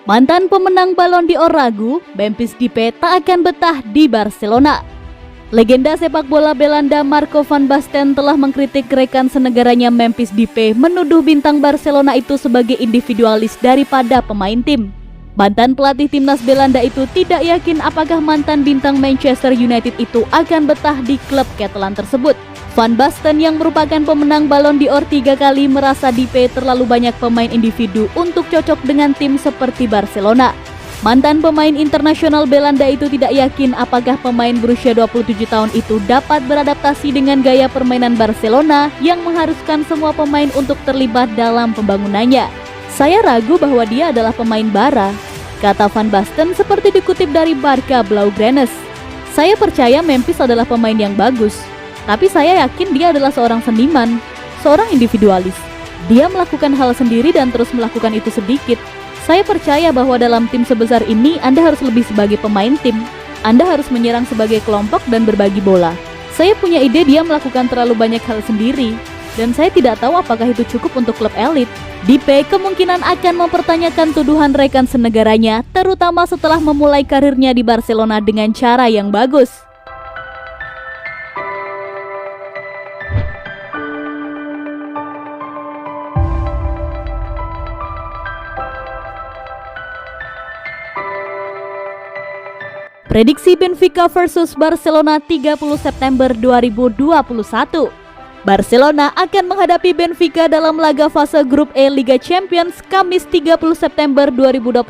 Mantan pemenang Ballon d'Or ragu, Memphis Depay tak akan betah di Barcelona. Legenda sepak bola Belanda Marco van Basten telah mengkritik rekan senegaranya Memphis Depay menuduh bintang Barcelona itu sebagai individualis daripada pemain tim. Mantan pelatih timnas Belanda itu tidak yakin apakah mantan bintang Manchester United itu akan betah di klub Catalan tersebut. Van Basten yang merupakan pemenang Ballon d'Or 3 kali merasa Depay terlalu banyak pemain individu untuk cocok dengan tim seperti Barcelona. Mantan pemain internasional Belanda itu tidak yakin apakah pemain berusia 27 tahun itu dapat beradaptasi dengan gaya permainan Barcelona yang mengharuskan semua pemain untuk terlibat dalam pembangunannya. Saya ragu bahwa dia adalah pemain bara, kata Van Basten seperti dikutip dari Barca Blaugranes. Saya percaya Memphis adalah pemain yang bagus. Tapi saya yakin dia adalah seorang seniman, seorang individualis. Dia melakukan hal sendiri dan terus melakukan itu sedikit. Saya percaya bahwa dalam tim sebesar ini Anda harus lebih sebagai pemain tim. Anda harus menyerang sebagai kelompok dan berbagi bola. Saya punya ide dia melakukan terlalu banyak hal sendiri. Dan saya tidak tahu apakah itu cukup untuk klub elit. Depay kemungkinan akan mempertanyakan tuduhan rekan senegaranya, terutama setelah memulai karirnya di Barcelona dengan cara yang bagus. Prediksi Benfica versus Barcelona 30 September 2021. Barcelona akan menghadapi Benfica dalam laga fase grup E Liga Champions Kamis 30 September 2021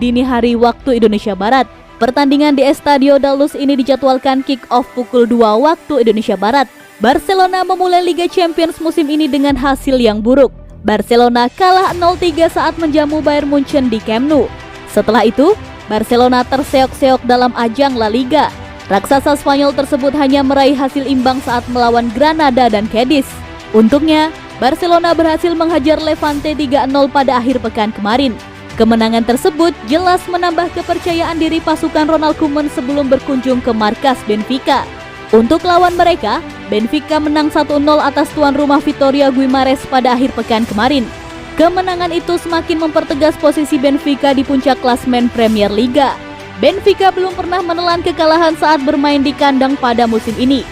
dini hari waktu Indonesia Barat. Pertandingan di Estadio da Luz ini dijadwalkan kick-off pukul 2 waktu Indonesia Barat. Barcelona memulai Liga Champions musim ini dengan hasil yang buruk. Barcelona kalah 0-3 saat menjamu Bayern Munchen di Camp Nou. Setelah itu, Barcelona terseok-seok dalam ajang La Liga. Raksasa Spanyol tersebut hanya meraih hasil imbang saat melawan Granada dan Cadiz. Untungnya, Barcelona berhasil menghajar Levante 3-0 pada akhir pekan kemarin. Kemenangan tersebut jelas menambah kepercayaan diri pasukan Ronald Koeman sebelum berkunjung ke markas Benfica. Untuk lawan mereka, Benfica menang 1-0 atas tuan rumah Vitória Guimarães pada akhir pekan kemarin. Kemenangan itu semakin mempertegas posisi Benfica di puncak klasemen Premier Liga. Benfica belum pernah menelan kekalahan saat bermain di kandang pada musim ini.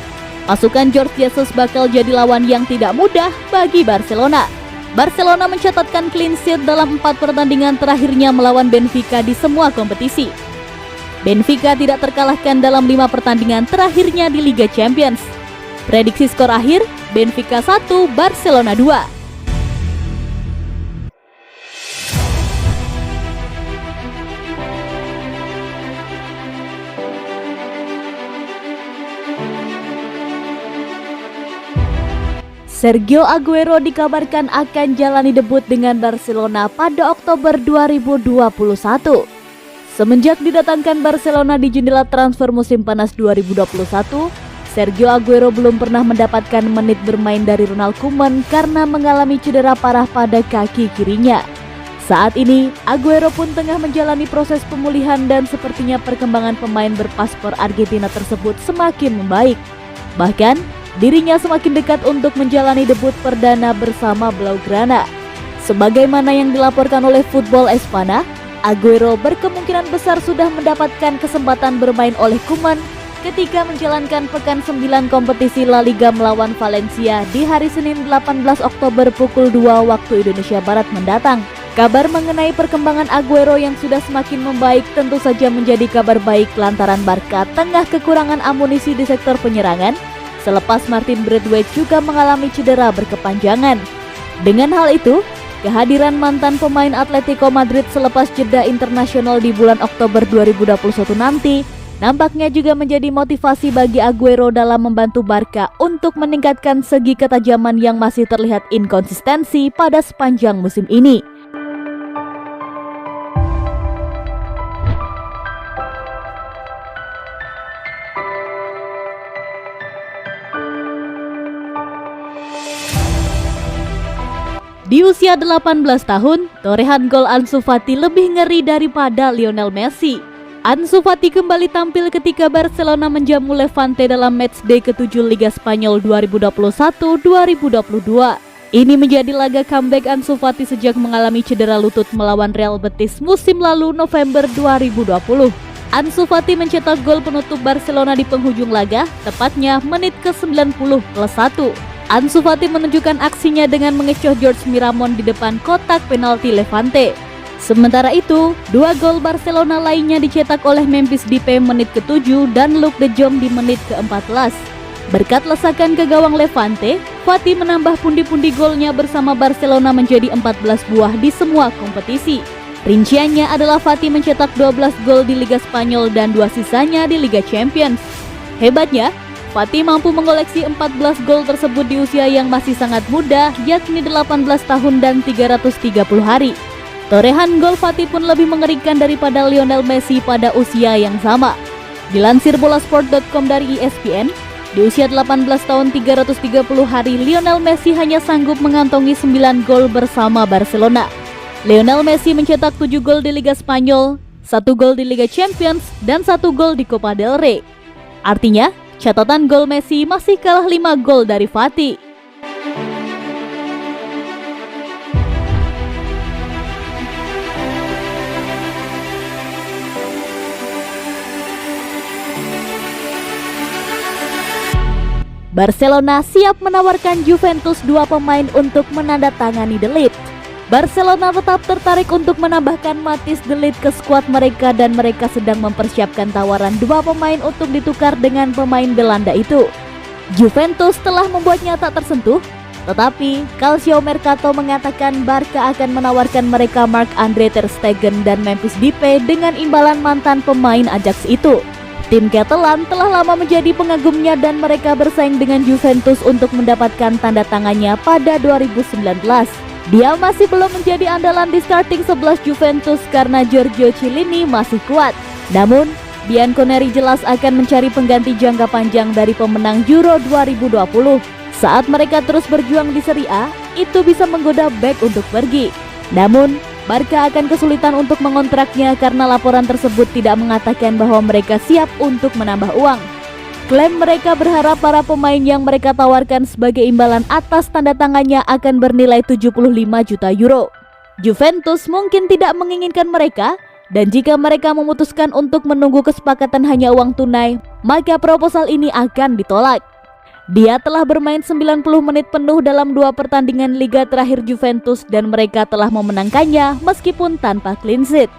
Pasukan Jorge Jesus bakal jadi lawan yang tidak mudah bagi Barcelona. Barcelona mencatatkan clean sheet dalam 4 pertandingan terakhirnya melawan Benfica di semua kompetisi. Benfica tidak terkalahkan dalam 5 pertandingan terakhirnya di Liga Champions. Prediksi skor akhir, Benfica 1, Barcelona 2. Sergio Aguero dikabarkan akan jalani debut dengan Barcelona pada Oktober 2021. Semenjak didatangkan Barcelona di jendela transfer musim panas 2021, Sergio Aguero belum pernah mendapatkan menit bermain dari Ronald Koeman karena mengalami cedera parah pada kaki kirinya. Saat ini, Aguero pun tengah menjalani proses pemulihan dan sepertinya perkembangan pemain berpaspor Argentina tersebut semakin membaik. Bahkan, dirinya semakin dekat untuk menjalani debut perdana bersama Blaugrana. Sebagaimana yang dilaporkan oleh Football Espana, Aguero berkemungkinan besar sudah mendapatkan kesempatan bermain oleh Koeman ketika menjalankan pekan 9 kompetisi La Liga melawan Valencia di hari Senin 18 Oktober pukul 2 waktu Indonesia Barat mendatang. Kabar mengenai perkembangan Aguero yang sudah semakin membaik tentu saja menjadi kabar baik lantaran Barca tengah kekurangan amunisi di sektor penyerangan selepas Martin Braithwaite juga mengalami cedera berkepanjangan. Dengan hal itu, kehadiran mantan pemain Atletico Madrid selepas jeda internasional di bulan Oktober 2021 nanti nampaknya juga menjadi motivasi bagi Aguero dalam membantu Barca untuk meningkatkan segi ketajaman yang masih terlihat inkonsistensi pada sepanjang musim ini. Di usia 18 tahun, torehan gol Ansu Fati lebih ngeri daripada Lionel Messi. Ansu Fati kembali tampil ketika Barcelona menjamu Levante dalam matchday ke-7 Liga Spanyol 2021-2022. Ini menjadi laga comeback Ansu Fati sejak mengalami cedera lutut melawan Real Betis musim lalu November 2020. Ansu Fati mencetak gol penutup Barcelona di penghujung laga, tepatnya menit ke-90+1. Ansu Fati menunjukkan aksinya dengan mengecoh George Miramon di depan kotak penalti Levante. Sementara itu, 2 gol Barcelona lainnya dicetak oleh Memphis Depay menit ke-7 dan Luuk de Jong di menit ke-14. Berkat lesakan ke gawang Levante, Fati menambah pundi-pundi golnya bersama Barcelona menjadi 14 buah di semua kompetisi. Rinciannya adalah Fati mencetak 12 gol di Liga Spanyol dan 2 sisanya di Liga Champions. Hebatnya, Fati mampu mengoleksi 14 gol tersebut di usia yang masih sangat muda, yakni 18 tahun dan 330 hari. Torehan gol Fati pun lebih mengerikan daripada Lionel Messi pada usia yang sama. Dilansir bolasport.com dari ESPN, di usia 18 tahun 330 hari, Lionel Messi hanya sanggup mengantongi 9 gol bersama Barcelona. Lionel Messi mencetak 7 gol di Liga Spanyol, 1 gol di Liga Champions, dan 1 gol di Copa del Rey. Artinya, catatan gol Messi masih kalah 5 gol dari Fati. Barcelona siap menawarkan Juventus 2 pemain untuk menandatangani De Ligt. Barcelona tetap tertarik untuk menambahkan Matthijs De Ligt ke skuad mereka dan mereka sedang mempersiapkan tawaran 2 pemain untuk ditukar dengan pemain Belanda itu. Juventus telah membuatnya tak tersentuh, tetapi Calcio Mercato mengatakan Barca akan menawarkan mereka Marc-Andre ter Stegen dan Memphis Depay dengan imbalan mantan pemain Ajax itu. Tim Catalan telah lama menjadi pengagumnya dan mereka bersaing dengan Juventus untuk mendapatkan tanda tangannya pada 2019. Dia masih belum menjadi andalan di starting 11 Juventus karena Giorgio Chiellini masih kuat. Namun, Bianconeri jelas akan mencari pengganti jangka panjang dari pemenang Euro 2020. Saat mereka terus berjuang di Serie A, itu bisa menggoda bek untuk pergi. Namun, Barca akan kesulitan untuk mengontraknya karena laporan tersebut tidak mengatakan bahwa mereka siap untuk menambah uang. Klaim mereka berharap para pemain yang mereka tawarkan sebagai imbalan atas tanda tangannya akan bernilai 75 juta euro. Juventus mungkin tidak menginginkan mereka, dan jika mereka memutuskan untuk menunggu kesepakatan hanya uang tunai, maka proposal ini akan ditolak. Dia telah bermain 90 menit penuh dalam 2 pertandingan liga terakhir Juventus dan mereka telah memenangkannya meskipun tanpa clean sheet.